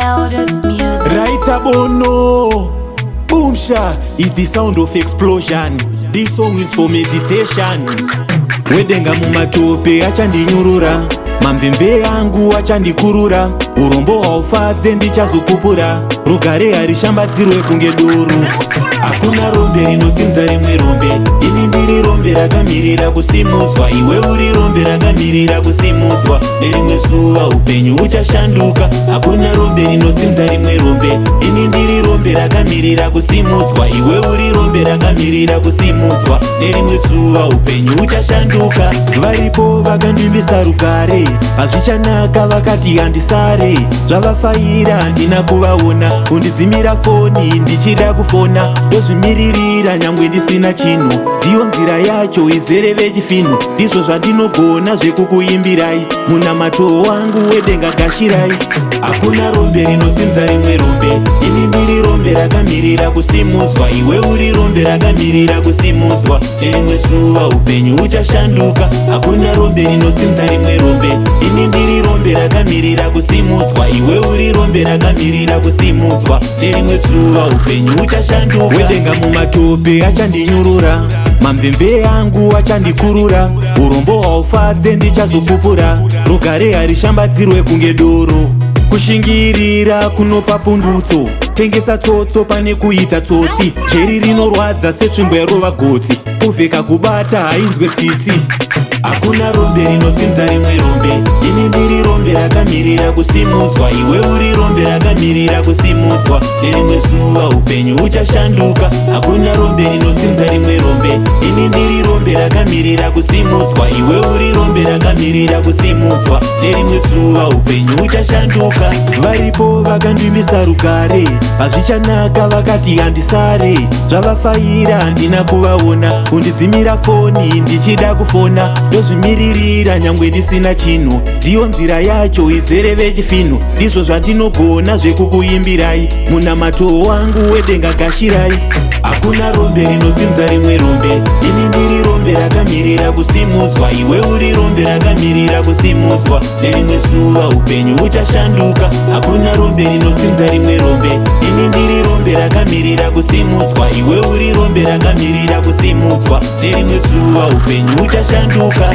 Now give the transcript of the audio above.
Eldest music. Right abono. Boomsha is the sound of explosion. This song is for meditation. Wedenga mumatope achandinyurura, mamvemve angu achandikurura, urombo haufadze ndichazokupura, rugare harishambadzirwe kunge duru. Hakuna rombe rinotsinza rimwe rombe, ini ndiri rombe rakamirira kusimudzwa, iwe uri rombe rakamirira kusimudzwa. Nerimwe zuva upenyu uchashanduka. Hakuna rombe rinotsinza rimwe rombe, ini ndiri rombe rakamirira kusimudzwa, iwe uri rombe rakamirira kusimudzwa. Nerimwe zuva upenyu uchashanduka. Varipo vakandimbisa rugare, hazvichanaka vakati handisare, zvavafaira handina kuvaona, kundidzimira foni ndichida kufona, ndozvimiririra nyangwe ndisina chinhu, ndiyo nzira yacho izere vechifinu, ndizvo zvandinogona zvekukuimbirai, munamato wangu wedenga gashirai. Hakuna rombe rinotsinza rimwe rombe, ini ndiri rombe rakamirira kusimudzwa, iwe uri rombe rakamirira kusimudzwa. Nerimwe zuva upenyu uchashanduka. Hakuna rombe rinotsinza rimwe rombe, ini ndiri rombe rakamirira kusimudzwa, iwe uri rombe rakamirira kusimudzwa. Nerimwe zuva upenyu uchashanduka. Wedenga mumatope achandinyurura, mamvemve angu achandikurura, urombo haufadze ndichazopupura, rugare harishambadzirwe kunge doro. Kushingirira kunopa pundutso, tengesa tsotso pane kuita tsotsi, jeri rinorwadza setsvimbo yarova gotsi, kuvheka kubata hainzwe tsitsi. Hakuna rombe rinotsinza rimwe rombe, ini ndiri rombe rakamirira kusimudzwa, iwe uri rombe rakamirira kusimudzwa. Nerimwe zuva upenyu uchashanduka. Hakuna rombe rinotsinza rimwe rombe, ini ndiri rombe rakamirira kusimudzwa, iwe uri rombe rakamirira kusimudzwa. Nerimwe zuva upenyu uchashanduka. Varipo vakandimbisa rugare, hazvichanaka vakati handisare, zvavafaira handina kuvaona, kundidzimira foni ndichida kufona, ndozvimiririra nyangwe ndisina chinhu, ndiyo nzira yacho izere vechifinu, ndizvo zvandinogona zvekukuimbirai, munamato wangu wedenga gashirai. Hakuna rombe rinotsinza rimwe rombe, ini ndiri rombe rakamirira kusimudzwa, iwe uri rombe rakamirira kusimudzwa. Nerimwe zuva upenyu uchashanduka. Hakuna rombe rinotsinza rimwe rombe, ini ndiri rombe rakamirira kusimudzwa, iwe uri rombe rakamirira kusimudzwa. Nerimwe zuva upenyu uchashanduka.